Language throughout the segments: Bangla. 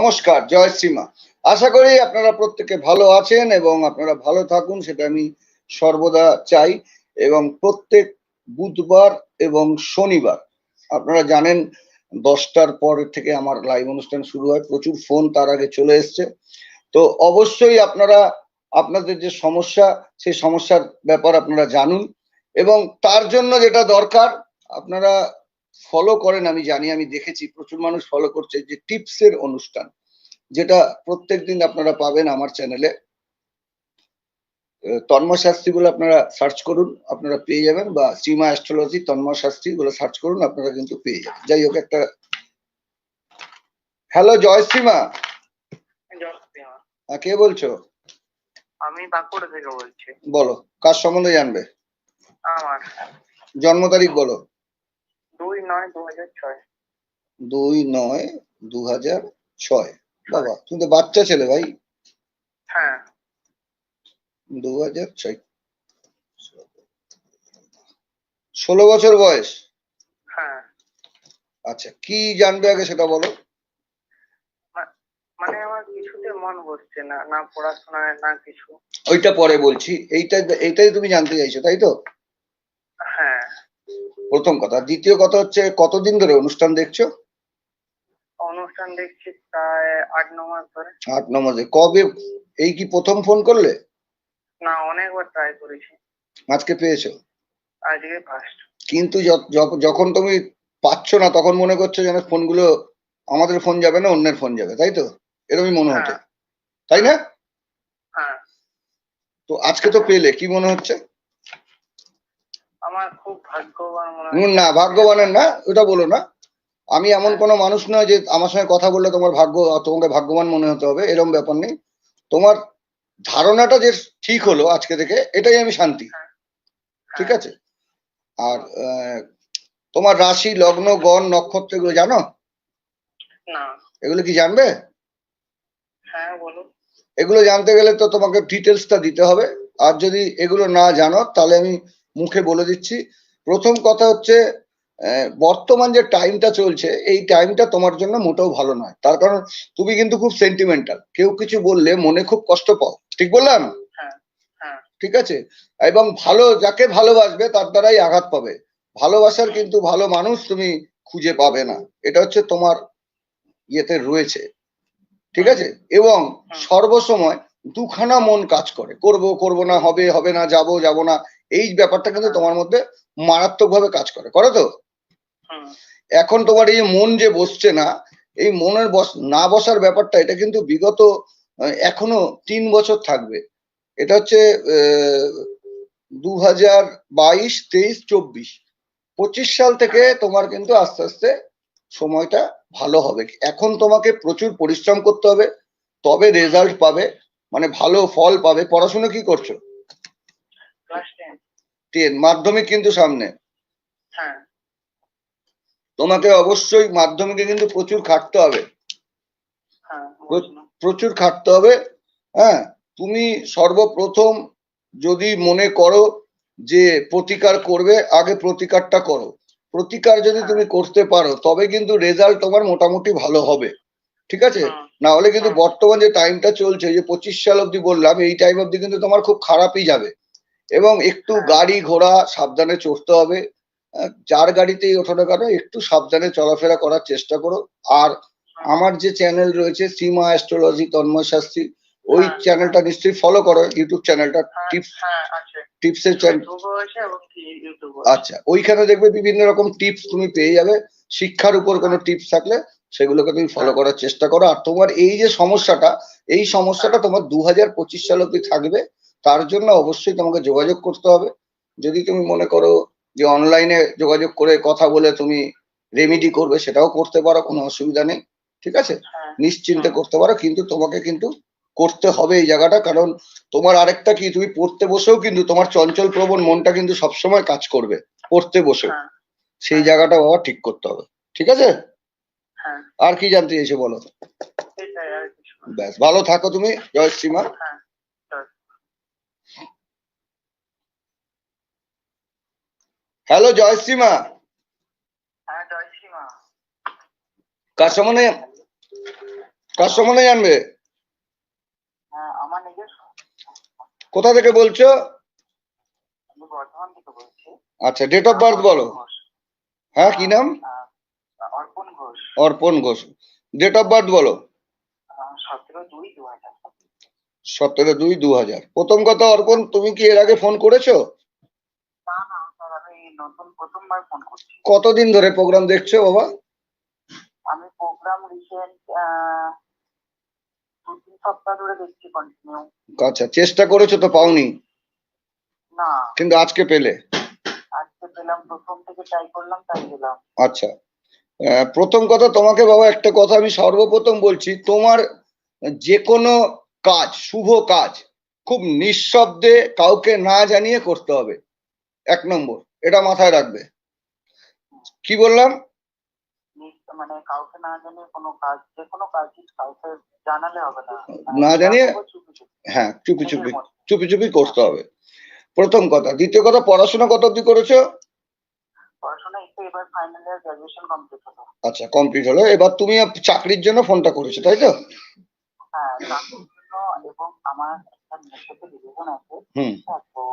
নমস্কার, জয় শ্রীমা। আশা করি আপনারা প্রত্যেকে ভালো আছেন এবং আপনারা ভালো থাকুন, সেটা আমি সর্বদা চাই। এবং প্রত্যেক বুধবার এবং শনিবার আপনারা জানেন 10টার পর থেকে আমার লাইভ অনুষ্ঠান শুরু হয়। প্রচুর ফোন তার আগে চলে এসছে। তো অবশ্যই আপনারা আপনাদের যে সমস্যা, সেই সমস্যার ব্যাপার আপনারা জানুন এবং তার জন্য যেটা দরকার আপনারা ফলো করেন। আমি জানি, আমি দেখেছি প্রচুর মানুষ ফলো করছে যে টিপসের অনুষ্ঠান, যেটা প্রত্যেকদিন আপনারা পাবেন আমার চ্যানেলে। তন্ময় শাস্ত্রী বলে আপনারা সার্চ করুন, আপনারা পেয়ে যাবেন, বা শ্রীমা অ্যাস্ট্রোলজি তন্ময় শাস্ত্রী বলে সার্চ করুন, আপনারা কিন্তু পেয়ে যাবেন। যাই হোক, একটা হ্যালো জয়শ্রীমা। কে বলছো? আমি বাঁকুড়া থেকে বলছি। বলো, কার সম্বন্ধে জানবে? আমার জন্ম তারিখ বলো। 2/9/2006। 2/9/2006। বাবা, তুমি তো বাচ্চা ছেলে ভাই। হ্যাঁ। 2006, 16 বছর বয়স। হ্যাঁ। আচ্ছা, কি জানবে আগে সেটা বলো। মানে আমার কিছুতে মন বসছে না, না পড়াশোনায় না কিছু। ওইটা পরে বলছি, এইটাই তুমি জানতে চাইছো, তাই তো? হ্যাঁ। প্রথম কথা। দ্বিতীয় কথা হচ্ছে, কতদিন ধরে অনুষ্ঠান দেখছো? অনুষ্ঠান দেখছি প্রায় 8-9 মাস ধরে। 8-9 মাসে? কবে? এই কি প্রথম ফোন করলে? না, অনেকবার ট্রাই করেছি। আজকে পেয়েছো? আজকে ফার্স্ট। কিন্তু যখন তুমি পাচ্ছ না তখন মনে করছো যেন ফোনগুলো আমাদের ফোন যাবে না, অন্যের ফোন যাবে, তাই তো? এরকমই মনে হচ্ছে, তাই না? হ্যাঁ। তো আজকে তো পেলে, কি মনে হচ্ছে? আমার খুব ভাগ্যবান মনে হয়। না, ভাগ্যবানের না, ওটা বলো না। আমি এমন কোনো মানুষ নয় যে আমার সঙ্গে কথা বললে তোমাকে ভাগ্যবান মনে হতে হবে, এরকম ব্যাপার নেই। তোমার ধারণাটা যে ঠিক হলো আজকে থেকে, এটাই আমি শান্তি। ঠিক আছে? আর তোমার রাশি, লগ্ন, গণ, নক্ষত্র এগুলো জানো? না। এগুলো কি জানবে? হ্যাঁ, বলো। এগুলো জানতে গেলে তো তোমাকে ডিটেলসটা দিতে হবে। আর যদি এগুলো না জানো তাহলে আমি মুখে বলে দিচ্ছি। প্রথম কথা হচ্ছে, বর্তমান যে টাইমটা চলছে, এই টাইমটা তোমার জন্য মোটেও ভালো নয়। তার কারণ তুমি কিন্তু খুব সেন্টিমেন্টাল, কেউ কিছু বললে মনে খুব কষ্ট পাও। ঠিক বললাম? ঠিক আছে? এবং যাকে ভালোবাসবে তার দ্বারাই আঘাত পাবে। ভালোবাসার কিন্তু ভালো মানুষ তুমি খুঁজে পাবে না, এটা হচ্ছে তোমার ইয়েতে রয়েছে। ঠিক আছে? এবং সর্বসময় দুখানা মন কাজ করে, করব করব না, হবে হবে না, যাব যাব না, এই ব্যাপারটা কিন্তু তোমার মধ্যে মারাত্মকভাবে কাজ করে তো? এখন তোমার এই মন যে বসছে না, এই মনের না বসার ব্যাপারটা, এটা কিন্তু বিগত এখনো 3 বছর থাকবে। এটা হচ্ছে 2022, 23, 24, 25 সাল থেকে তোমার কিন্তু আস্তে আস্তে সময়টা ভালো হবে। এখন তোমাকে প্রচুর পরিশ্রম করতে হবে, তবে রেজাল্ট পাবে, মানে ভালো ফল পাবে। পড়াশোনা কি করছো? ক্লাস 10। মাধ্যমিক কিন্তু সামনে। হ্যাঁ। তোমাকে অবশ্যই মাধ্যমিকে কিন্তু প্রচুর খাটতে হবে, প্রচুর খাটতে হবে। হ্যাঁ, তুমি সর্বপ্রথম যদি মনে করো যে প্রতিকার করবে, আগে প্রতিকারটা করো। প্রতিকার যদি তুমি করতে পারো তবে কিন্তু রেজাল্ট তোমার মোটামুটি ভালো হবে। ঠিক আছে? না হলে কিন্তু বর্তমান যে টাইমটা চলছে, যে 25 সাল অব্দি বললাম, এই টাইম অব্দি কিন্তু তোমার খুব খারাপই যাবে। এবং একটু গাড়ি ঘোড়া সাবধানে চড়তে হবে। যার গাড়িতেই ওঠো না কেন, একটু সাবধানে চলাফেরা করার চেষ্টা করো। আর আমার যে চ্যানেল রয়েছে শ্রীমা অ্যাস্ট্রোলজি তন্ময় শাস্ত্রী, ওই চ্যানেলটা নিশ্চয়ই ফলো করো, ইউটিউব চ্যানেলটা, টিপসের চ্যানেল। আচ্ছা, ওইখানে দেখবে বিভিন্ন রকম টিপস তুমি পেয়ে যাবে। শিক্ষার উপর কোনো টিপস থাকলে সেগুলোকে তুমি ফলো করার চেষ্টা করো। আর তোমার এই যে সমস্যাটা, এই সমস্যাটা তোমার 2025 সাল অব্দি থাকবে। তার জন্য অবশ্যই তোমাকে যোগাযোগ করতে হবে। যদি তুমি মনে করো যে অনলাইনে যোগাযোগ করে কথা বলে তুমি রেমিডি করবে, সেটাও করতে পারো, কোনো অসুবিধা নেই। ঠিক আছে? নিশ্চিন্তে করতে পারো, কিন্তু তোমাকে কিন্তু করতে হবে এই জায়গাটা। কারণ তোমার আরেকটা কি, তুমি পড়তে বসেও কিন্তু তোমার চঞ্চল প্রবণ মনটা কিন্তু সবসময় কাজ করবে, পড়তে বসেও। সেই জায়গাটা বাবা ঠিক করতে হবে। ঠিক আছে? আর কি জানতে চাইছো বলো। ব্যাস, ভালো থাকো তুমি, জয় শ্রীমা। হ্যালো জয়শ্রীমা। কার সম্বন্ধে কার সম্বন্ধে জানবে? হ্যাঁ, আমার নিজস্ব। কোথা থেকে বলছো? আমি বর্ধমান থেকে বলছি। আচ্ছা, ডেট অফ বার্থ বলো। হ্যাঁ, কি নাম? অর্পণ ঘোষ। অর্পণ ঘোষ। ডেট অফ বার্থ বলো। 17/2/2000। 17/2/2000। প্রথম কথা অর্পণ, তুমি কি এর আগে ফোন করেছো? না না স্যার, আমি প্রথমবার ফোন করছি। কতদিন ধরে প্রোগ্রাম দেখছো বাবা? আমি প্রোগ্রাম রিসেন্ট 2-3 সপ্তাহ ধরে দেখছি কন্টিনিউ। আচ্ছা, চেষ্টা করেছো তো পাওনি? না, কিন্তু আজকে পেলে? আজকে পেলাম, প্রথম থেকে ট্রাই করলাম, তাই পেলাম। আচ্ছা, প্রথম কথা তোমাকে বাবা একটা কথা আমি সর্বপ্রথম বলছি, তোমার যে কোনো কাজ, শুভ কাজ খুব নিঃশব্দে কাউকে না জানিয়ে করতে হবে, 1 নম্বর, এটা মাথায় রাখবে। কি বললাম? মানে কাউকে না জানিয়ে কোনো কাজ, যে কোনো কাজ কাউকে জানালে হবে না, না জানিয়ে, চুপি চুপি। হ্যাঁ, চুপি চুপি নিজের মতো। চুপি চুপি করতে হবে, প্রথম কথা। দ্বিতীয় কথা, পড়াশোনা কত অবধি করেছো? পড়াশোনা একটু, এবার ফাইনাল ইয়ার গ্রাজুয়েশন কমপ্লিট হলো। আচ্ছা, কমপ্লিট হলো। এবার তুমি চাকরির জন্য ফোনটা করেছো, তাই তো? হ্যাঁ, চাকরির জন্য, এবং আমার একটা মেয়ের সাথে রিলেশন আছে। হুম। হ্যাঁ, তো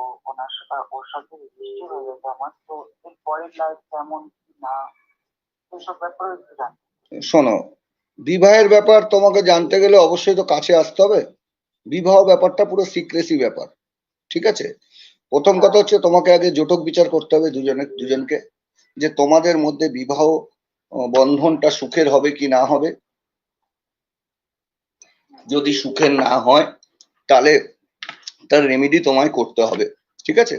ওর সাথে রেজিস্ট্রি হয়ে গেছে আমার, তো এর পরের লাইফ কেমন কি না, সেসব ব্যাপারে একটু জানি। শোনো, বিবাহের ব্যাপার তোমাকে জানতে গেলে অবশ্যই তো কাছে আসতে হবে। বিবাহ ব্যাপারটা পুরো সিক্রেসি ব্যাপার, ঠিক আছে? প্রথম কথা হচ্ছে তোমাকে আগে জটক বিচার করতে হবে দুজনকে, যে তোমাদের মধ্যে বিবাহ বন্ধনটা সুখের হবে কি না হবে। যদি সুখের না হয় তাহলে তার রেমেডি তোমায় করতে হবে, ঠিক আছে?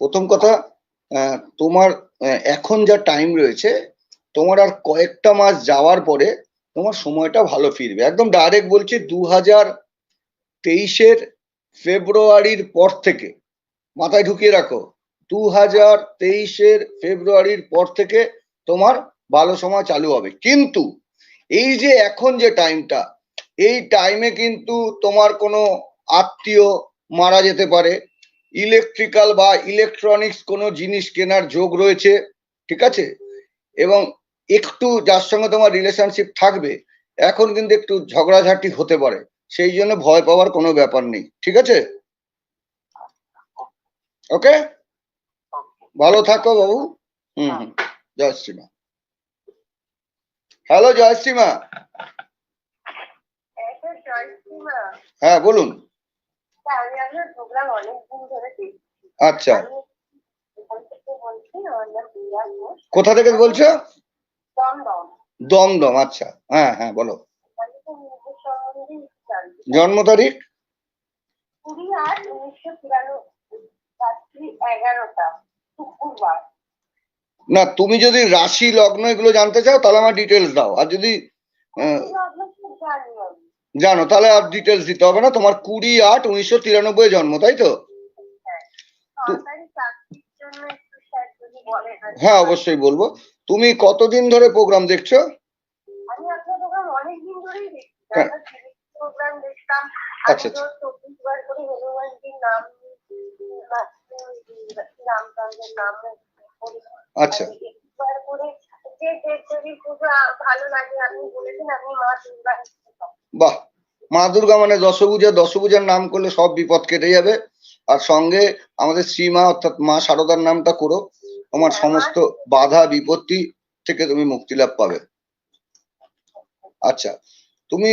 প্রথম কথা, তোমার এখন যা টাইম রয়েছে, তোমার আর কয়েকটা মাস যাওয়ার পরে তোমার সময়টা ভালো ফিরবে। একদম ডাইরেক্ট বলছি, 2023-এর ফেব্রুয়ারির পর থেকে, মাথায় ঢুকিয়ে রাখো, 2023-এর ফেব্রুয়ারির পর থেকে তোমার ভালো সময় চালু হবে। কিন্তু এই যে এখন যে টাইমটা, এই টাইমে কিন্তু তোমার কোনো আত্মীয় মারা যেতে পারে, ইলেকট্রিক্যাল বা ইলেকট্রনিক্স কোনো জিনিস কেনার যোগ রয়েছে, ঠিক আছে? এবং একটু যার সঙ্গে তোমার রিলেশনশিপ থাকবে, এখন কিন্তু একটু ঝগড়াঝাটি হতে পারে, সেই জন্য ভয় পাওয়ার কোনো ব্যাপার নেই, ঠিক আছে? ওকে, ভালো থাকো বাবু। হুম হুম। জয়শ্রী মা। হ্যালো জয়শ্রী মা। হ্যাঁ বলুন। আচ্ছা, কোথা থেকে বলছো? দমদম। আচ্ছা, হ্যাঁ হ্যাঁ বলো। জন্ম তারিখ? 20/8/1993, না, তুমি যদি রাশি লগ্ন এগুলো জানতে চাও তাহলে আমার ডিটেলস দাও, আর যদি জানো তাহলে আর ডিটেলস দিতে হবে না। তোমার 20/8/1993 জন্ম, তাই তো? হ্যাঁ অবশ্যই বলবো। তুমি কতদিন ধরে প্রোগ্রাম দেখছো? আমি আপনার প্রোগ্রাম অনেকদিন ধরেই দেখছি। হ্যাঁ। প্রোগ্রাম দেখতাম, আচ্ছা আমি তো 24 বার করে হনুমানজির নাম নাম আচ্ছা, একবার করে যে দেবদেবীর পুজো ভালো লাগে আপনি বলেছেন, আমি মা দুর্গা। বাহ, মা দুর্গা মানে দশভুজা। দশভুজার নাম করলে সব বিপদ কেটে যাবে। আর সঙ্গে আমাদের শ্রীমা অর্থাৎ মা শারদার নামটা করো, তোমার সমস্ত বাধা বিপত্তি থেকে তুমি মুক্তি লাভ পাবে। আচ্ছা, তুমি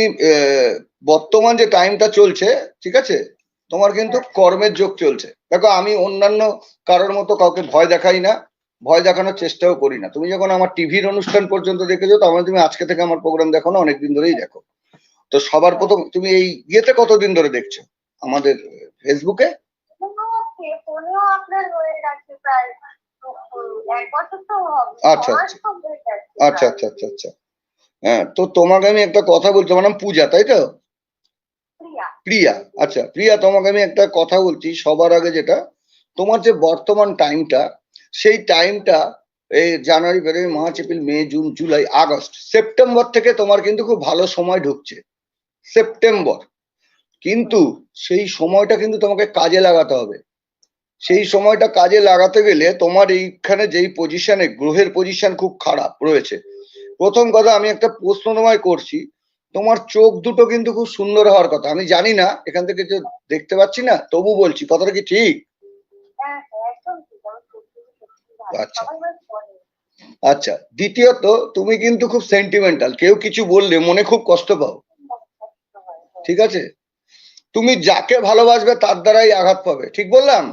বর্তমান যে টাইমটা চলছে, ঠিক আছে, তোমার কিন্তু কর্মের যোগ চলছে। দেখো, আমি অন্যান্য কারোর মতো কাউকে ভয় দেখাই না, ভয় দেখানোর চেষ্টাও করি না। তুমি যখন আমার টিভির অনুষ্ঠান পর্যন্ত দেখেছো, তার মানে তুমি আজকে থেকে আমার প্রোগ্রাম দেখো না, অনেকদিন ধরেই দেখো। তো সবার প্রথম তুমি এই ইয়েতে কতদিন ধরে দেখছো আমাদের ফেসবুকে? আচ্ছা আচ্ছা আচ্ছা আচ্ছা আচ্ছা আচ্ছা। হ্যাঁ, তো তোমাকে আমি একটা কথা বলছি, আমার নাম পূজা, তাই তো? প্রিয়া। আচ্ছা প্রিয়া, তোমাকে আমি একটা কথা বলছি সবার আগে, যেটা তোমার যে বর্তমান টাইমটা, সেই টাইমটা এই January, February, March, April, May, June, July, August, September থেকে তোমার কিন্তু খুব ভালো সময় ঢুকছে, সেপ্টেম্বর। কিন্তু সেই সময়টা কিন্তু তোমাকে কাজে লাগাতে হবে। সেই সময়টা কাজে লাগাতে গেলে তোমার এইখানে যেই পজিশনে গ্রহের পজিশন খুব খারাপ রয়েছে। প্রথম কথা, আমি একটা প্রশ্ন তোমায় করছি, তোমার চোখ দুটো কিন্তু খুব সুন্দর হওয়ার কথা। আমি জানি না, এখান থেকে তো দেখতে পাচ্ছি না, তবু বলছি কথাটা কি ঠিক? হ্যাঁ হ্যাঁ একদম ঠিক, আমার সত্যি সত্যি ভালো, আচ্ছা সবাই মানে বলে। আচ্ছা, দ্বিতীয়ত তুমি কিন্তু খুব সেন্টিমেন্টাল, কেউ কিছু বললে মনে খুব কষ্ট পাও, ঠিক আছে? তুমি যাকে ভালোবাসবে তার দ্বারাই আঘাত পাবে, ঠিক বললাম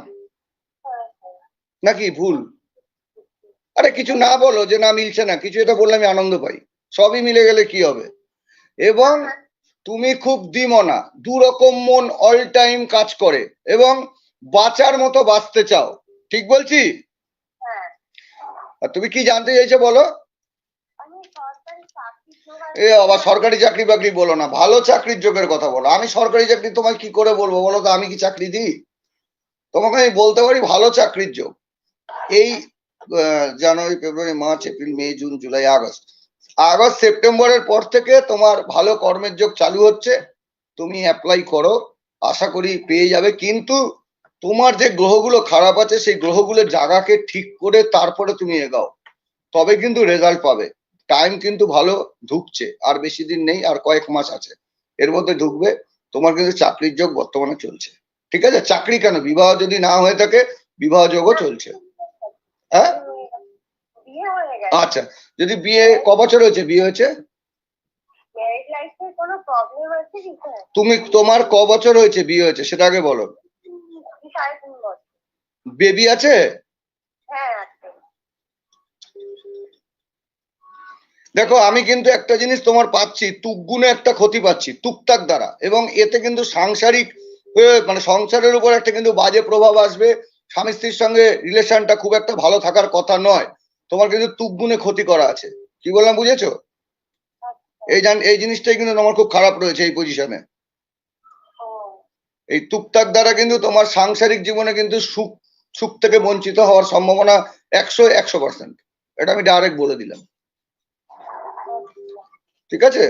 নাকি ভুল? আরে কিছু না বলো যে না মিলছে না, কিছু এটা বললে আমি আনন্দ পাই, সবই মিলে গেলে কি হবে। এবং তুমি খুব দ্বিমনা, দুরকম মন অল টাইম কাজ করে, এবং বাঁচার মতো বাঁচতে চাও, ঠিক বলছি? হ্যাঁ আর তুমি কি জানতে চাইছো বলো? আমি সরকারি চাকরি এ আবার সরকারি চাকরি বাকরি বলো না, ভালো চাকরির যোগের কথা বলো। আমি সরকারি চাকরি তোমায় কি করে বলবো বলো তো, আমি কি চাকরি দিই? তোমাকে আমি বলতে পারি ভালো চাকরির যোগ। এই January February March April May June July August, August সেপ্টেম্বরের পর থেকে তোমার ভালো কর্মের যোগ চালু হচ্ছে। তুমি অ্যাপ্লাই করো, আশা করি পেয়ে যাবে। কিন্তু তোমার যে গ্রহগুলো খারাপ আছে সেই গ্রহগুলোর জায়গাকে ঠিক করে তারপরে তুমি এগাও, তবে কিন্তু রেজাল্ট পাবে। টাইম কিন্তু ভালো ঢুকছে, আর বেশি দিন নেই, আর কয়েক মাস আছে, এর মধ্যে ঢুকবে। তোমার কিন্তু চাকরির যোগ বর্তমানে চলছে, ঠিক আছে? চাকরি কেন, বিবাহ যদি না হয়ে থাকে বিবাহ যোগও চলছে। হ্যাঁ বিয়ে হয়ে গেছে। আচ্ছা, যদি বিয়ে ক বছর হয়েছে বিয়ে হয়েছে? ম্যারিড লাইফে কোনো প্রবলেম আছে কি স্যার? তুমি তোমার ক বছর হয়েছে বিয়ে হয়েছে সেটা আগে বলো। 3.5 বছর। বেবি আছে? হ্যাঁ আছে। দেখো আমি কিন্তু একটা জিনিস তোমার পাচ্ছি, তুকগুণে একটা ক্ষতি পাচ্ছি টুকটাক দ্বারা, এবং এতে কিন্তু সাংসারিক মানে সংসারের উপর একটা কিন্তু বাজে প্রভাব আসবে। স্বামী স্ত্রীর সঙ্গে রিলেশনটা খুব একটা ভালো থাকার কথা নয়, তোমার কিন্তু তুকগুণে ক্ষতি করা আছে। কি বললাম বুঝেছো? এই জিনিসটাই কিন্তু তোমার খুব খারাপ রয়েছে এই পজিশনে। ও এই টুকটাক দ্বারা কিন্তু তোমার সাংসারিক জীবনে কিন্তু সুখ সুখ থেকে বঞ্চিত হওয়ার সম্ভাবনা 100%। এটা আমি ডাইরেক্ট বলে দিলাম, ঠিক আছে?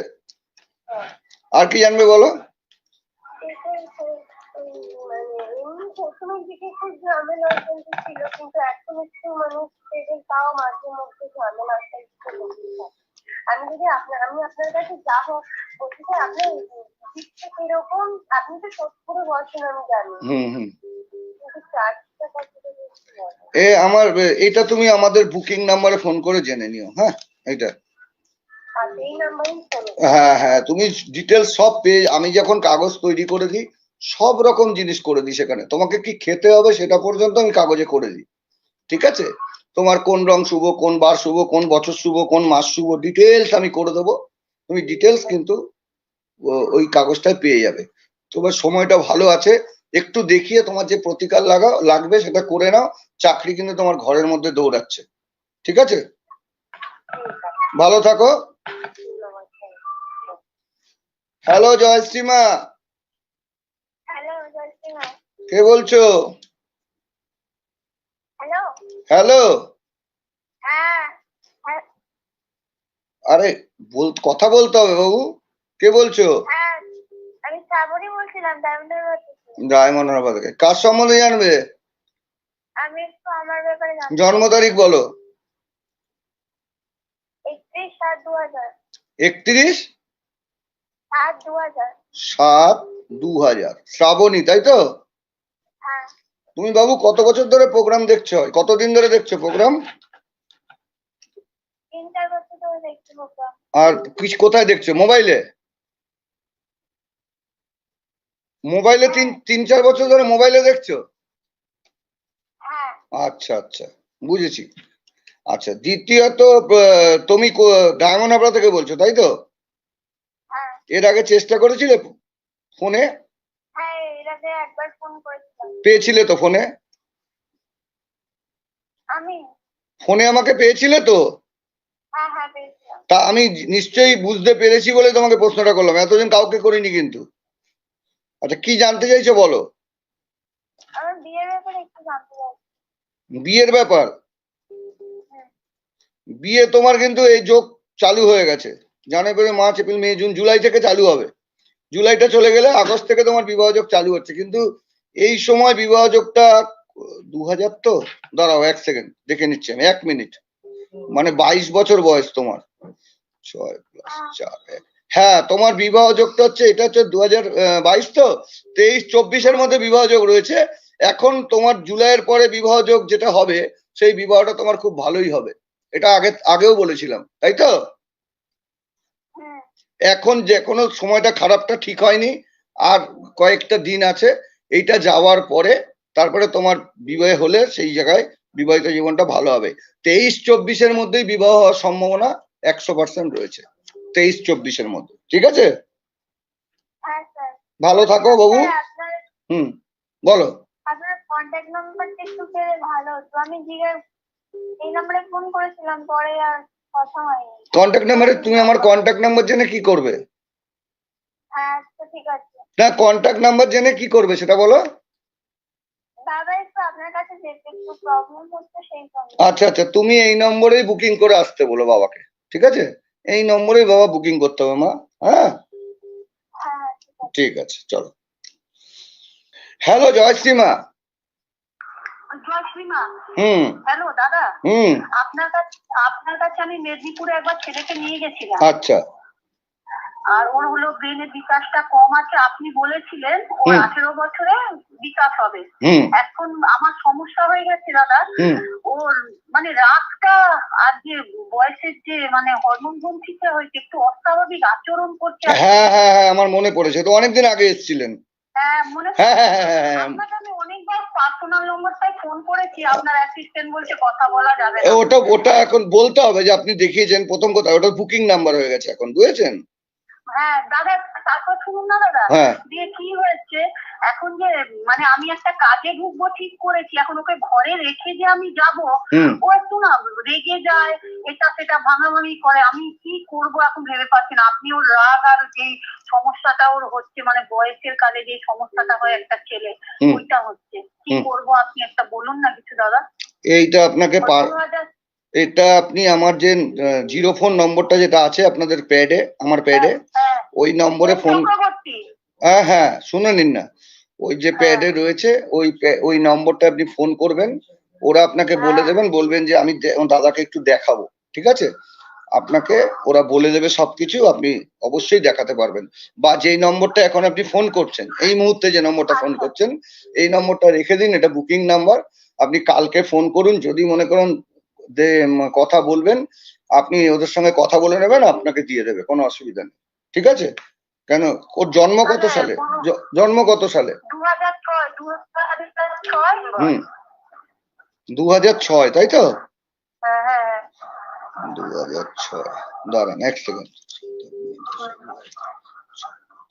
আর কি জানবে বলো? এমনি প্রথমের দিকে খুব ঝামেলা ছিল, কিন্তু এখন একটু মানে সেটাই, তাও মাঝে মধ্যে ঝামেলাটা একটু বেশি থাকে। আমি যদি আমি আপনার কাছে যাবো, বলছি যে আপনার দিকটা কিরকম, আপনি তো সোদপুরে বসেন আমি জানি, হুম কিন্তু চার্জটা কত বেশি বলেন। আমার এটা তুমি আমাদের বুকিং নাম্বারে ফোন করে জেনে নিও। হ্যাঁ এটা, আর এই নাম্বারেই ফোন। হ্যাঁ হ্যাঁ, তুমি ডিটেলস সব পেয়ে, আমি যখন কাগজ তৈরি করে দিই সব রকম জিনিস করে দিই সেখানে, তোমাকে কি খেতে হবে সেটা পর্যন্ত আমি কাগজে করে দিই, ঠিক আছে? তোমার কোন রং শুভ, কোন বার শুভ, কোন বছর শুভ, কোন মাস শুভ, ডিটেলস আমি করে দেবো। তুমি ডিটেলস কিন্তু ওই কাগজটায় পেয়ে যাবে। তোমার সময়টা ভালো আছে, একটু দেখিয়ে তোমার যে প্রতিকার লাগবে সেটা করে নাও। চাকরি কিন্তু তোমার ঘরের মধ্যে দৌড়াচ্ছে, ঠিক আছে? ভালো থাকো। হ্যালো জয়শ্রীমা, হ্যালো জয়শ্রীমা। কে বলছো? হ্যালো। হ্যালো, হ্যাঁ আরে কথা বলতে হবে বাবু, কে বলছো? হ্যাঁ আমি শ্রাবণী বলছিলাম ডায়মন্ডের থেকে। ডায়মন্ড হারবার থেকে, কার সম্বন্ধে জানবে? আমি একটু আমার ব্যাপারে জানতে জন্ম তারিখ বলো। 31/7/2000। 31/7/2000, 7/2000। শ্রাবণী, তাই তো? হ্যাঁ তুমি বাবু কত বছর ধরে প্রোগ্রাম দেখছো, কতদিন ধরে দেখছো প্রোগ্রাম? 3-4 বছর ধরে দেখছি প্রোগ্রাম। আর কোথায় দেখছো, মোবাইলে? মোবাইলে তিন চার বছর ধরে মোবাইলে দেখছো? হ্যাঁ আচ্ছা আচ্ছা, বুঝেছি। আচ্ছা, দ্বিতীয়ত তুমি ডায়মন্ড হাবড়া থেকে বলছো তাই তো? হ্যাঁ এর আগে চেষ্টা করেছিলে ফোনে? হ্যাঁ এর আগে একবার ফোন করেছিলাম। পেয়েছিলে তো ফোনে? আমি ফোনে আমাকে পেয়েছিলে তো? হ্যাঁ হ্যাঁ পেয়েছিলাম। তা আমি নিশ্চয়ই বুঝতে পেরেছি বলে তোমাকে প্রশ্নটা করলাম, এতদিন কাউকে করিনি কিন্তু। আচ্ছা, কি জানতে চাইছো বলো? আমার বিয়ের ব্যাপারে একটু জানতে চাই। বিয়ের ব্যাপার? বিয়ে তোমার কিন্তু এই যোগ চালু হয়ে গেছে, জানুয়ারি March April May June July থেকে চালু হবে। জুলাইটা চলে গেলে আগস্ট থেকে তোমার বিবাহ যোগ চালু হচ্ছে, কিন্তু এই সময় বিবাহ যোগটা 2000 তো, দাঁড়াও 1 সেকেন্ড দেখে নিচ্ছি আমি, 1 মিনিট। মানে 22 বছর বয়স তোমার, 6+4 হ্যাঁ, তোমার বিবাহ যোগটা হচ্ছে, এটা হচ্ছে 2022, তো 23-24-এর মধ্যে বিবাহ যোগ রয়েছে। এখন তোমার জুলাইয়ের পরে বিবাহ যোগ যেটা হবে, সেই বিবাহটা তোমার খুব ভালোই হবে। এটা আগেও বলেছিলাম, তাই তো? হুম। এখন যে কোনো সময়টা খারাপটা ঠিক হয়নি, আর কয়েকটা দিন আছে। এইটা যাওয়ার পরে তারপরে তোমার বিবাহ হলে সেই জায়গায় বিবাহিত জীবনটা ভালো হবে। 23-24-এর মধ্যেই বিবাহ হওয়ার সম্ভাবনা 100% রয়েছে, 23-24-এর মধ্যে। ঠিক আছে, হ্যাঁ স্যার। ভালো থাকো বাবু। স্যার আপনার হুম, বলো। আপনার কন্ট্যাক্ট নাম্বারটা একটু পেলে ভালো হতো। আমি এই নাম্বারে ফোন করেছিলাম, পরে আর কথা হয়নি। কন্ট্যাক্ট নাম্বারে তুমি আমার কন্ট্যাক্ট নাম্বার জেনে কি করবে? হ্যাঁ আচ্ছা ঠিক আছে। না, কন্ট্যাক্ট নাম্বার জেনে কি করবে সেটা বলো। দাদা একটু আপনার কাছে যেতে একটু প্রবলেম হচ্ছে, সেই জন্য। আচ্ছা আচ্ছা, তুমি এই নম্বরেই বুকিং করে আসতে বলো বাবাকে, ঠিক আছে? এই নম্বরেই বাবা বুকিং করতে হবে মা। হ্যাঁ, হ্যাঁ ঠিক আছে, চলো। হ্যালো জয়শ্রী মা। জয়শ্রী মা। হুম হ্যালো দাদা। হুম, আপনার কাছে আমি মেদিনীপুরে একবার ছেলেকে নিয়ে গেছিলাম। আচ্ছা। আর ওর হলো ব্রেনের বিকাশটা কম আছে। আপনি বলেছিলেন ওর 18 বছরে বিকাশ হবে। হুম এখন আমার সমস্যা হয়ে গেছে দাদা। হুম, ওর মানে রাগটা আর যে বয়সের যে মানে হরমোন বঞ্চিত হয়েছে, একটু অস্বাভাবিক আচরণ করছে। হ্যাঁ হ্যাঁ হ্যাঁ, আমার মনে পড়েছে, তো অনেকদিন আগে এসেছিলেন। হ্যাঁ মনে হ্যাঁ পড়ছে। হ্যাঁ হ্যাঁ হ্যাঁ, আপনাকে আমি অনেকবার পার্সোনাল নম্বরটাই ফোন করেছি, আপনার অ্যাসিস্ট্যান্ট বলছে কথা বলা যাবে না। ওটা ওটা এখন বলতে হবে যে আপনি দেখিয়েছেন প্রথম কথা, ওটা বুকিং নাম্বার হয়ে গেছে এখন, বুঝেছেন? হ্যাঁ দাদা, তারপর শুনুন না দাদা। হ্যাঁ, দিয়ে কি হয়েছে, এখন যে মানে আমি একটা কাজে ঢুকবো ঠিক করেছি, এখন ওকে ঘরে রেখে যে আমি যাব, হুম ও একটু না রেগে যায়, এটা সেটা ভাঙাভাঙি করে। আমি কি করব এখন ভেবে পাচ্ছি না। আপনি ওর রাগ আর যে সমস্যাটা ওর হচ্ছে, মানে বয়সের কালে যে সমস্যাটা হয় একটা ছেলে, হুম ওইটা হচ্ছে। কি হুম, করব আপনি একটা বলুন না কিছু দাদা। এইটা আপনাকে ওর 2000। এটা আপনি আমার যে জিরো ফোন নম্বরটা যেটা আছে আপনাদের প্যাডে, আমার প্যাডে, হ্যাঁ ওই নম্বরে ফোন। চক্রবর্তী। হ্যাঁ হ্যাঁ, শুনে নিন না, ওই যে প্যাডে হ্যাঁ রয়েছে, ওই নম্বরটা আপনি ফোন করবেন। ওরা আপনাকে বলে দেবেন, বলবেন যে আমি দাদাকে একটু দেখাবো, ঠিক আছে? আপনাকে ওরা বলে দেবে সবকিছু, আপনি অবশ্যই দেখাতে পারবেন। বা যেই নম্বরটা এখন আপনি ফোন করছেন, এই মুহূর্তে যে নম্বরটা ফোন করছেন, এই নম্বরটা রেখে দিন, এটা বুকিং নাম্বার। আপনি কালকে ফোন করুন, যদি মনে করেন যে কথা বলবেন, আপনি ওদের সঙ্গে কথা বলে নেবেন, আপনাকে দিয়ে দেবে, কোনো অসুবিধা নেই, ঠিক আছে? কেন, ওর জন্ম কত সালে? জন্ম কত সালে? 2006। হুম, 2006, তাই তো? হ্যাঁ হ্যাঁ 2006, দাঁড়ান এক সেকেন্ড।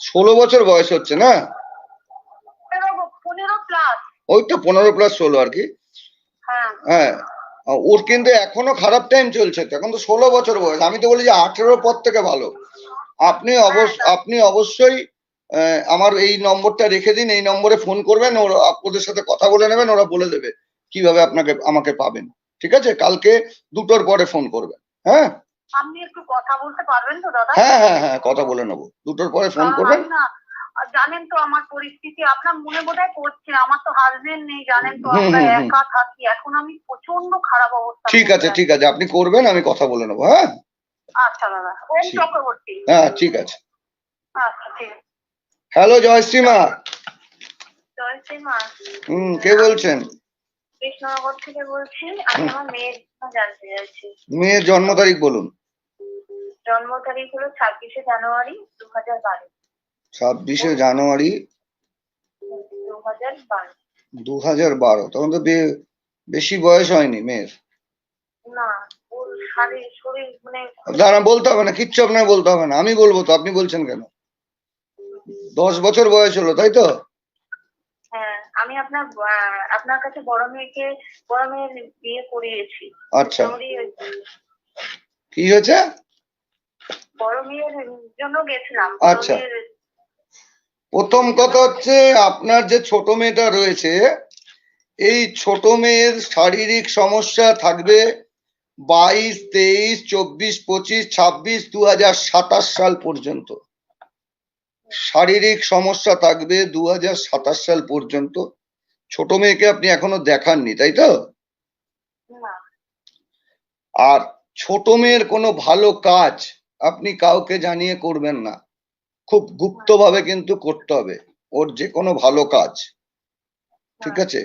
16 বছর বয়স হচ্ছে না? 15+। ওই তো 15+16 আর কি। হ্যাঁ হ্যাঁ, ওর কিন্তু এখনো খারাপ টাইম চলছে তো, এখন তো 16 বছর বয়স। আমি তো বলি যে 18 পর থেকে ভালো। আপনি অবশ্যই আমার এই নম্বরটা রেখে দিন, এই নম্বরে ফোন করবেন, ওদের সাথে কথা বলে নেবেন, ওরা বলে দেবে কিভাবে আমাকে পাবেন, ঠিক আছে? কালকে 2টোর পরে ফোন করবেন। হ্যাঁ, আপনি একটু কথা বলতে পারবেন তো দাদা? হ্যাঁ হ্যাঁ হ্যাঁ, কথা বলে নেবো, 2টোর পরে ফোন করবেন। আমি না, জানেন তো আমার পরিস্থিতি, আপনার মনে বোধহয় পড়ছে, আমার তো হাজবেন্ড নেই, জানেন তো আমরা একা থাকি। এখন আমি প্রচন্ড খারাপ অবস্থা। ঠিক আছে ঠিক আছে, আপনি করবেন, আমি কথা বলে নেবো। হ্যাঁ, আচ্ছা দাদা। ওম চক্রবর্তী। হ্যাঁ, ঠিক আছে। আচ্ছা ঠিক আছে। হ্যালো জয়শ্রী মা। জয়শ্রী মা। কে বলছেন? কৃষ্ণনগর থেকে বলছি। আমি আমার মেয়ের জানতে চাইছি। মেয়ের জন্ম তারিখ বলুন। জন্ম তারিখ হলো 26শে জানুয়ারি 2012। 26শে জানুয়ারি 2012। 2012, তখন তো বেশি বয়স হয়নি মেয়ের। না, ওর শরীর মানে দাঁড়া, বলতে হবে না, কিচ্ছু আপনার বলতে হবে না, আমি বলবো তো, আপনি বলছেন কেন? 10 বছর বয়স হলো, তাই তো? হ্যাঁ, আমি আপনার কাছে বড় মেয়ের বিয়ে করিয়েছি। আচ্ছা, কি হয়েছে? বড় মেয়ের জন্য গেছিলাম। আচ্ছা, প্রথম কথা হচ্ছে আপনার যে ছোট মেয়েটা রয়েছে, এই ছোট মেয়ের শারীরিক সমস্যা থাকবে 22, 23, 24, 25, 26, 2027 সাল পর্যন্ত। শারীরিক সমস্যা থাকবে 2027 সাল পর্যন্ত। ছোট মেয়েকে আপনি এখনো দেখাননি, তাই তো? আর ছোট মেয়ের কোনো ভালো কাজ আপনি কাউকে জানিয়ে করবেন না, খুব গুপ্তভাবে কিন্তু করতে হবে ওর যে কোনো ভালো কাজ, ঠিক আছে?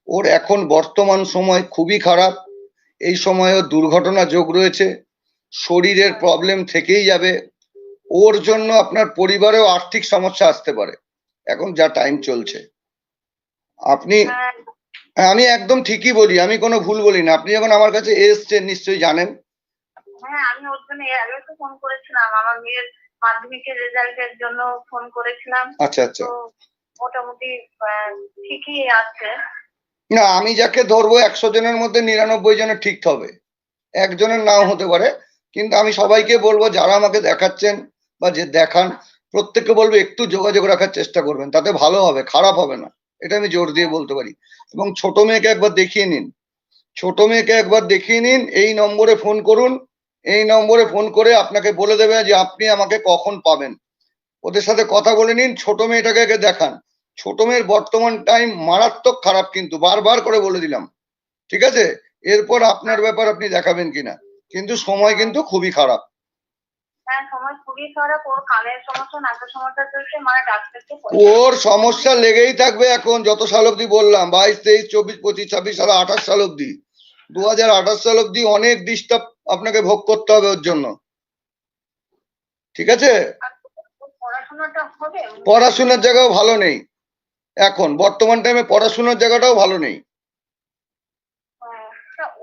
ওর এখন বর্তমান সময় খুবই খারাপ, এই সময় ওর দুর্ঘটনা যোগ রয়েছে, শরীরের প্রবলেম থেকেই যাবে, ওর জন্য আপনার পরিবারেও আর্থিক সমস্যা আসতে পারে এখন যা টাইম চলছে। আপনি, আমি একদম ঠিকই বলি, আমি কোনো ভুল বলি না। আপনি যখন আমার কাছে এসেছেন নিশ্চয়ই জানেন। হ্যাঁ, আমি ওর জন্য এর আগেও তো ফোন করেছিলাম, আমার মেয়ের মাধ্যমিকের রেজাল্টের জন্য ফোন করেছিলাম। আচ্ছা আচ্ছা, তো মোটামুটি ঠিকই আছে। না আমি যাকে ধরবো 100 জনের মধ্যে 99 জনের ঠিক হবে, একজনের নাও হতে পারে, কিন্তু আমি সবাইকে বলবো যারা আমাকে দেখাচ্ছেন বা যে দেখান প্রত্যেককে বলবো একটু যোগাযোগ রাখার চেষ্টা করবেন, তাতে ভালো হবে, খারাপ হবে না, এটা আমি জোর দিয়ে বলতে পারি। এবং ছোট মেয়েকে একবার দেখিয়ে নিন, ছোট মেয়েকে একবার দেখিয়ে নিন, এই নম্বরে ফোন করুন, এই নম্বরে ফোন করে আপনাকে বলে দেবে যে আপনি আমাকে কখন পাবেন, ওদের সাথে কথা বলে নিন, ছোট মেয়েটাকে আগে দেখান। ছোট মেয়ের বর্তমান টাইম মারাত্মক খারাপ, কিন্তু বারবার করে বলে দিলাম, ঠিক আছে? এরপর আপনার ব্যাপার, আপনি দেখাবেন কিনা, কিন্তু সময় কিন্তু খুবই খারাপ। হ্যাঁ, সময় খুবই খারাপ। ওর কানের সমস্যা, নাকের সমস্যা চলছে, মানে ডাক্তারকে ওর সমস্যা লেগেই থাকবে এখন যত সাল অব্দি বললাম, 22, 23, 24, 25, 26 সাল, 28 সাল অব্দি, 2028 সাল অব্দি অনেক ডিস্টার্ব আপনাকে ভোগ করতে হবে ওর জন্য, ঠিক আছে? পড়াশোনাটা হবে। পড়াশোনার জায়গাও ভালো নেই এখন, বর্তমান টাইমে পড়াশোনার জায়গাটাও ভালো নেই।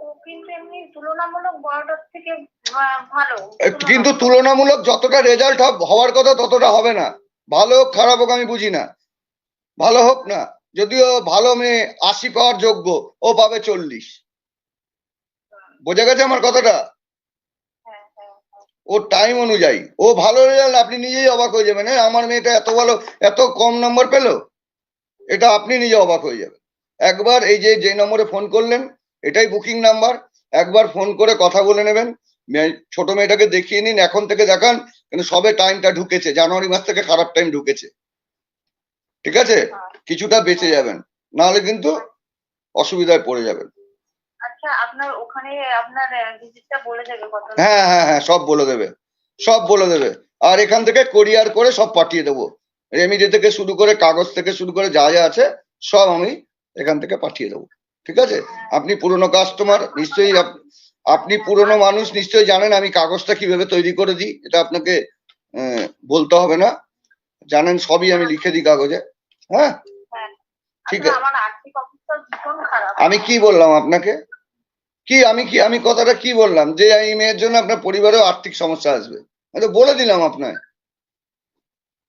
ও কিন্তু এমনি তুলনামূলক বড়টার থেকে ভালো। কিন্তু তুলনামূলক যতটা রেজাল্ট হওয়ার কথা ততটা হবে না, ভালো হোক খারাপ হোক আমি বুঝি না, ভালো হোক না, যদিও ভালো মেয়ে 80 পাওয়ার যোগ্য, ও পাবে 40, বোঝা গেছে আমার কথাটা? ওর টাইম অনুযায়ী ও ভালো রেজাল্ট, আপনি নিজেই অবাক হয়ে যাবেন, হ্যাঁ আমার মেয়েটা এত ভালো, এত কম নম্বর পেলো, এটা আপনি নিজে অবাক হয়ে যাবেন। একবার এই যে নম্বরে ফোন করলেন, এটাই বুকিং নাম্বার, একবার ফোন করে কথা বলে নেবেন, ছোট মেয়েটাকে দেখিয়ে নিন, এখন থেকে দেখান, কিন্তু সবে টাইমটা ঢুকেছে, জানুয়ারি মাস থেকে খারাপ টাইম ঢুকেছে, ঠিক আছে? কিছুটা বেঁচে যাবেন, নাহলে কিন্তু অসুবিধায় পড়ে যাবেন। আচ্ছা, আপনার ওখানে আপনার ভিজিটটা বলে দেবে কত? হ্যাঁ হ্যাঁ হ্যাঁ, সব বলে দেবে, সব বলে দেবে। আর এখান থেকে কোরিয়ার করে সব পাঠিয়ে দেবো, রেমিডি থেকে শুরু করে কাগজ থেকে শুরু করে যা যা আছে সব আমি এখান থেকে পাঠিয়ে দেবো, ঠিক আছে? আপনি পুরনো কাস্টমার নিশ্চয়ই, আপনি পুরনো মানুষ নিশ্চয়ই জানেন আমি কাগজটা কিভাবে তৈরি করে দিই, এটা আপনাকে বলতে হবে না, জানেন সবই আমি লিখে দিই কাগজে। হ্যাঁ ঠিক আছে, আমার আর্থিক অবস্থা ভীষণ খারাপ। আমি কি বললাম আপনাকে, আমি কথাটা কি বললাম যে এই মেয়ের জন্য আপনার পরিবারেও আর্থিক সমস্যা আসবে, আমি তো বলে দিলাম আপনার,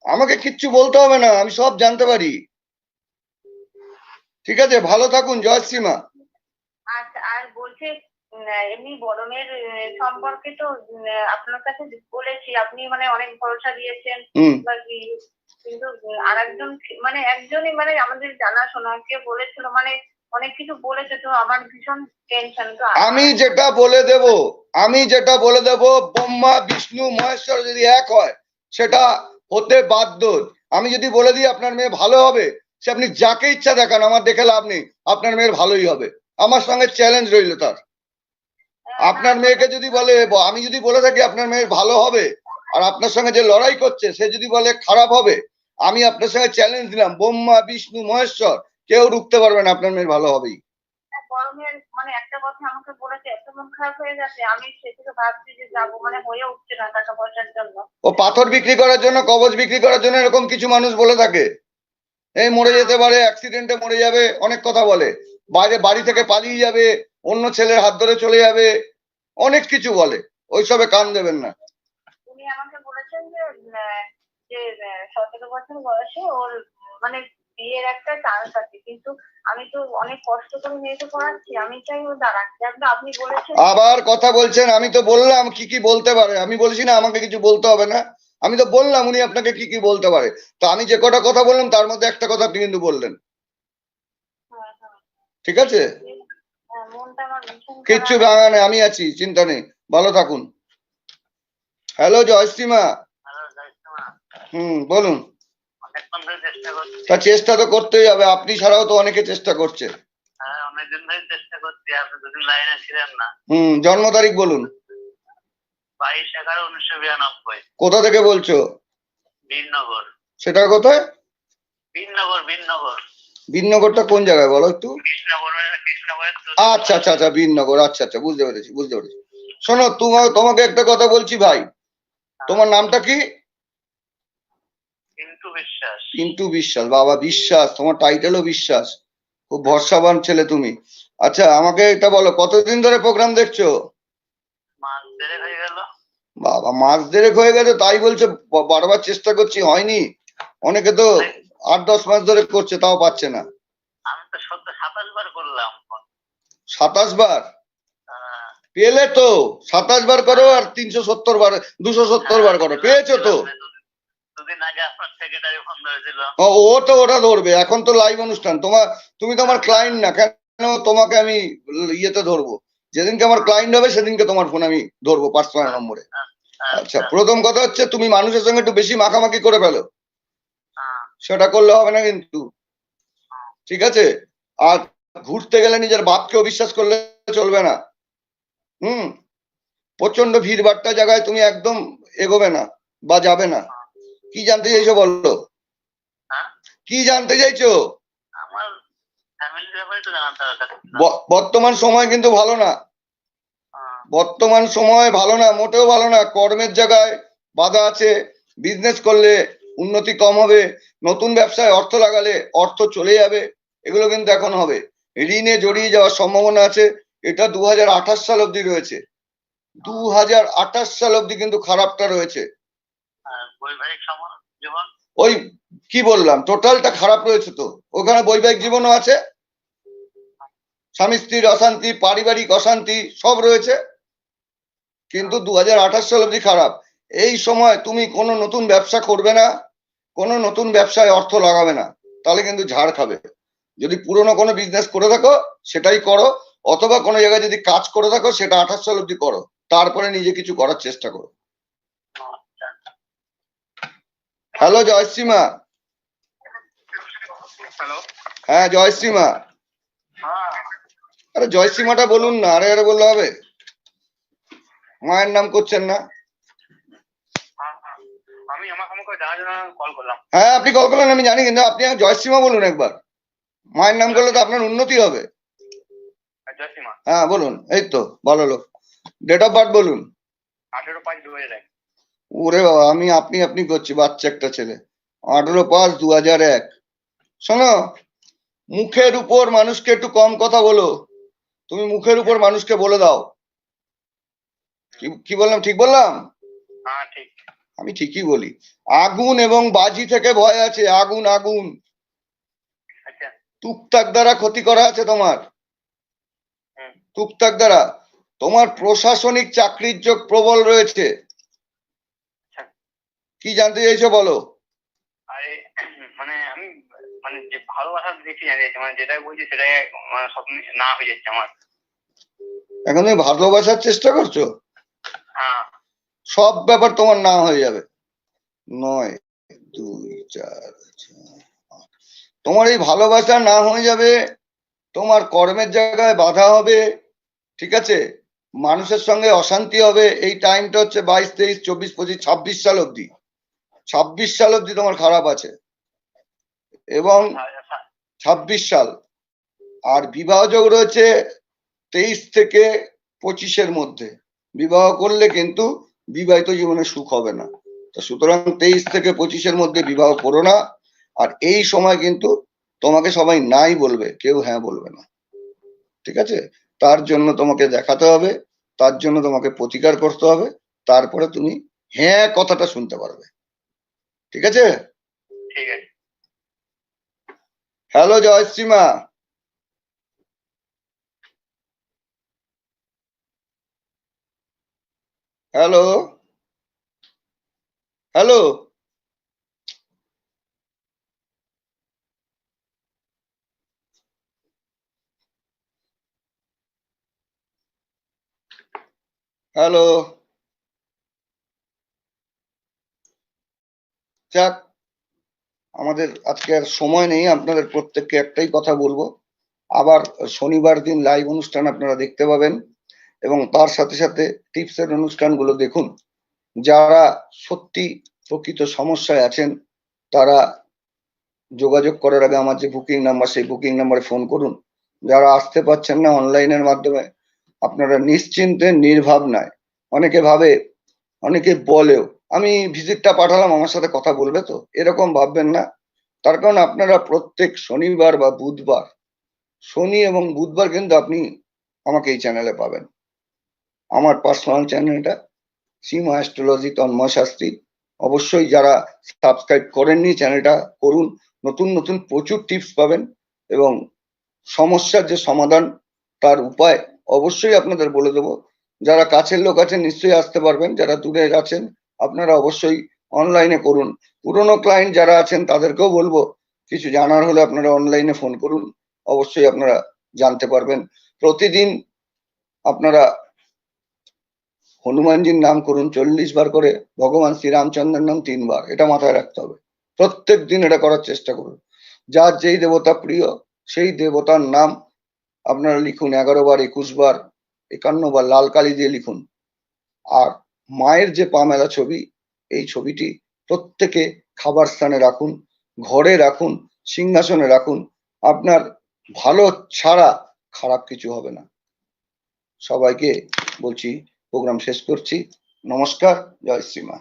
আমাকে কিচ্ছু বলতে হবে না, আমি সব জানতে পারি, ঠিক আছে? ভালো থাকুন, জয়শ্রীমা। আচ্ছা, আর বলছি এমনি বড় মেয়ের সম্পর্কে তো আপনার কাছে বলেছি, আপনি মানে অনেক ভরসা দিয়েছেন, কিন্তু আর একজন মানে একজনই মানে আমাদের জানাশোনা কে বলেছিল, মানে অনেক কিছু বলেছে, তো আমার ভীষণ টেনশন। তো আমি যেটা বলে দেব ব্রহ্মা বিষ্ণু মহেশ্বর যদি এক হয় সেটা হতে বাধ্য। আমি যদি বলে দিই আপনার মেয়ে ভালো হবে, সে আপনি যাকে ইচ্ছা দেখান, আমার দেখে লাভ নেই, আপনার মেয়ের ভালোই হবে, আমার সঙ্গে চ্যালেঞ্জ রইল তার। আপনার মেয়েকে যদি বলে, আমি যদি বলে থাকি আপনার মেয়ের ভালো হবে, আর আপনার সঙ্গে যে লড়াই করছে সে যদি বলে খারাপ হবে, আমি আপনার সঙ্গে চ্যালেঞ্জ দিলাম, ব্রহ্মা বিষ্ণু মহেশ্বর কেউ রুখতে পারবে না, আপনার মেয়ের ভালো হবেই। মানে একটা কথা আমাকে বলেছে, এত মন খারাপ হয়ে গেছে, আমি সে থেকে ভাবছি যে যাবো, মানে হয়ে উঠছে না টাকা পয়সার জন্য। ও পাথর বিক্রি করার জন্য, কবচ বিক্রি করার জন্য এরকম কিছু মানুষ বলে থাকে, এই মরে যেতে পারে, অ্যাক্সিডেন্টে মরে যাবে, অনেক কথা বলে, বাইরে বাড়ি থেকে পালিয়ে যাবে, অন্য ছেলের হাত ধরে চলে যাবে, অনেক কিছু বলে, ওইসবে কান দেবেন না। উনি আমাকে বলেছেন যে 17 বছর বয়সে ওর মানে বিয়ের একটা চান্স আছে, কিন্তু আমি তো অনেক কষ্ট করে মেয়েকে পড়াচ্ছি, আমি চাই ও দাঁড়াচ্ছে। আপনি বলেছেন আবার কথা বলছেন, আমি তো বললাম কি কি বলতে পারে, আমি বলছি না আমাকে কিছু বলতে হবে না, আমি তো বললাম উনি আপনাকে কি কি বলতে পারে, তো আমি যে কটা কথা বললাম তার মধ্যে একটা কথা আপনি কিন্তু বললেন, ঠিক আছে? কিচ্ছু ভাঙা নেই, আমি আছি, চিন্তা নেই, ভালো থাকুন। হ্যালো জয়শ্রীমা। বলুন। তা চেষ্টা তো করতেই হবে, আপনি ছাড়াও তো অনেকে চেষ্টা করছে। জন্ম তারিখ বলুন। 22/11/1992। কোথা থেকে বলছো? বীরনগর। সেটা কোথায়? বীরনগর। বীরনগরটা কোন জায়গায় বলো একটু? কৃষ্ণনগরের আচ্ছা আচ্ছা আচ্ছা, বীরনগর, আচ্ছা আচ্ছা, বুঝতে পেরেছি বুঝতে পেরেছি। শোনো, তোমাকে একটা কথা বলছি ভাই, তোমার নামটা কি? পিন্টু বিশ্বাস। পিন্টু বিশ্বাস, বাবা বিশ্বাস, তোমার টাইটেলও বিশ্বাস, খুব ভরসাবান ছেলে তুমি। আচ্ছা আমাকে এটা বলো, কতদিন ধরে প্রোগ্রাম দেখছো? মাস দেড়েক হয়ে গেল। বাবা, মাস দেড়েক হয়ে গেছে, তাই বলছো? বারবার চেষ্টা করছি, হয়নি। অনেকে তো 8-10 মাস ধরে করছে, তাও পাচ্ছে না। আমি তো 27 বার করলাম। 27 বার পেলে তো? 27 বার করো আর 370 বার, 270 বার করো, পেয়েছো তো? দুদিন আগে আপনার সেক্রেটারি ফোন ধরেছিল। ও তো ওটা ধরবে, এখন তো লাইভ অনুষ্ঠান। তুমি তো আমার ক্লায়েন্ট না, কেন তোমাকে আমি ইয়েতে ধরবো? যেদিনকে আমার ক্লায়েন্ট হবে সেদিনকে তোমার ফোন আমি ধরবো পার্সোনাল নম্বরে। আচ্ছা, প্রথম কথা হচ্ছে তুমি মানুষের সঙ্গে একটু বেশি মাখামাখি করে ফেলো, সেটা করলে হবে না কিন্তু, ঠিক আছে? আর ঘুরতে গেলে নিজের বাপকেও বিশ্বাস করলে চলবে না। প্রচন্ড ভিড়ভাট্টা জায়গায় তুমি একদম এগোবে না বা যাবে না। কি জানতে চাইছো বলো? কি জানতে চাইছো? আমার ফ্যামিলির ব্যাপারে তো জানাতে হবে। বর্তমান সময় কিন্তু ভালো না, বর্তমান সময় ভালো না, মোটেও ভালো না। কর্মের জায়গায় বাধা আছে, বিজনেস করলে উন্নতি কম হবে, নতুন ব্যবসায় অর্থ লাগালে অর্থ চলে যাবে, এগুলো কিন্তু এখন হবে। ঋণে জড়িয়ে যাওয়ার সম্ভাবনা আছে, এটা 2028 সাল অব্দি রয়েছে। 2028 সাল অব্দি কিন্তু খারাপটা রয়েছে। বৈবাহিক জীবন, ওই কি বললাম, টোটালটা খারাপ রয়েছে তো। ওখানে বৈবাহিক জীবনও আছে, স্বামী স্ত্রীর অশান্তি, পারিবারিক অশান্তি সব রয়েছে, কিন্তু 2028 সাল অব্দি খারাপ। এই সময় তুমি কোনো নতুন ব্যবসা করবে না, কোনো নতুন ব্যবসায় অর্থ লাগাবে না, তাহলে কিন্তু ঝাড় খাবে। যদি পুরনো কোনো বিজনেস করে থাকো সেটাই করো, অথবা কোনো জায়গায় যদি কাজ করে থাকো সেটা 28 সাল অব্দি করো, তারপরে নিজে কিছু করার চেষ্টা করো। হ্যালো জয়শ্রীমা। হ্যাঁ জয়শ্রীমা। আরে জয়শ্রীমাটা বলুন না, আরে বললে হবে? মায়ের নাম করছেন না? হ্যাঁ আপনি কল করলেন আমি জানি, কিন্তু আপনি জয়শ্রীমা বলুন একবার। মায়ের নাম করলে তো আপনার উন্নতি হবে। হ্যাঁ বলুন, এই তো ভালো লোক। ডেট অফ বার্থ বলুন। 18/5/2001। ওরে বাবা, আমি আপনি করছি, বাচ্চা একটা ছেলে। 18/5/2001। শোনো, মুখের উপর মানুষকে একটু কম কথা বলো। তুমি মুখের উপর মানুষকে বলে দাও। কি বললাম, ঠিক বললাম? হ্যাঁ ঠিক। আমি ঠিকই বলি। আগুন এবং বাজি থেকে ভয় আছে, আগুন আগুন। টুকটাক দ্বারা ক্ষতি করা আছে তোমার, টুকটাক দ্বারা। তোমার প্রশাসনিক চাকরির যোগ প্রবল রয়েছে। কি জানতে চাইছো বলো? আরে মানে আমি যে ভালোবাসার দেখি মানে যেটা বলছি সেটাই স্বপ্ন না হয়ে যাচ্ছে আমার। এখন তুমি ভালোবাসার চেষ্টা করছো? হ্যাঁ। সব ব্যাপার তোমার না হয়ে যাবে। 9 2 4 তোমার এই ভালোবাসা না হয়ে যাবে, তোমার কর্মের জায়গায় বাধা হবে, ঠিক আছে? মানুষের সঙ্গে অশান্তি হবে। এই টাইমটা হচ্ছে 22 23 24 25 26 সাল অব্দি, 26 সাল অব্দি তোমার খারাপ আছে, এবং 26 সাল। আর বিবাহ যোগ রয়েছে 23 থেকে 25-এর মধ্যে। বিবাহ করলে কিন্তু বিবাহিত জীবনে সুখ হবে না, তো সুতরাং 23 থেকে 25-এর মধ্যে বিবাহ করো না। আর এই সময় কিন্তু তোমাকে সবাই নাই বলবে, কেউ হ্যাঁ বলবে না, ঠিক আছে? তার জন্য তোমাকে দেখাতে হবে, তার জন্য তোমাকে প্রতিকার করতে হবে, তারপরে তুমি হ্যাঁ কথাটা শুনতে পারবে, ঠিক আছে? ঠিক আছে। হ্যালো জয়শ্রীমা। Hello hello. হ্যালো। যাক, আমাদের আজকে আর সময় নেই, আপনাদের প্রত্যেককে একটাই কথা বলবো, আবার শনিবার দিন লাইভ অনুষ্ঠান আপনারা দেখতে পাবেন। এবং তার সাথে সাথে টিপসের অনুষ্ঠানগুলো দেখুন। যারা সত্যি প্রকৃত সমস্যায় আছেন তারা যোগাযোগ করার আগে আমার যে বুকিং নাম্বার, সেই বুকিং নাম্বারে ফোন করুন। যারা আসতে পারছেন না অনলাইনের মাধ্যমে, আপনারা নিশ্চিন্তে নির্ভাবনায়, অনেকে ভাবে, অনেকে বলেও আমি ভিজিটটা পাঠালাম আমার সাথে কথা বলবে তো, এরকম ভাববেন না। তার কারণ আপনারা প্রত্যেক শনিবার বা বুধবার, শনি এবং বুধবার কিন্তু আপনি আমাকে এই চ্যানেলে পাবেন। আমার পার্সোনাল চ্যানেলটা সীমা অ্যাস্ট্রোলজি তন্ময় শাস্ত্রী। অবশ্যই যারা সাবস্ক্রাইব করেননি চ্যানেলটা করুন। নতুন নতুন প্রচুর টিপস পাবেন এবং সমস্যার যে সমাধান তার উপায় অবশ্যই আপনাদের বলে দেবো। যারা কাছের লোক আছেন নিশ্চয়ই আসতে পারবেন, যারা দূরে আছেন আপনারা অবশ্যই অনলাইনে করুন। পুরনো ক্লায়েন্ট যারা আছেন তাদেরকেও বলবো কিছু জানার হলে আপনারা অনলাইনে ফোন করুন, অবশ্যই আপনারা জানতে পারবেন। প্রতিদিন আপনারা হনুমানজির নাম করুন 40 বার করে, ভগবান শ্রীরামচন্দ্রের নাম 3 বার, এটা মাথায় রাখতে হবে। প্রত্যেক দিন এটা করার চেষ্টা করুন। যার যেই দেবতা প্রিয় সেই দেবতার নাম আপনারা লিখুন 11 বার, 21 বার, 51 বার লাল কালি দিয়ে লিখুন। আর মায়ের যে পা মেলা ছবি, এই ছবিটি প্রত্যেকে খাবার স্থানে রাখুন, ঘরে রাখুন, সিংহাসনে রাখুন। আপনার ভালো ছাড়া খারাপ কিছু হবে না। সবাইকে বলছি প্রোগ্রাম শেষ করছি। নমস্কার, জয় শ্রীমা।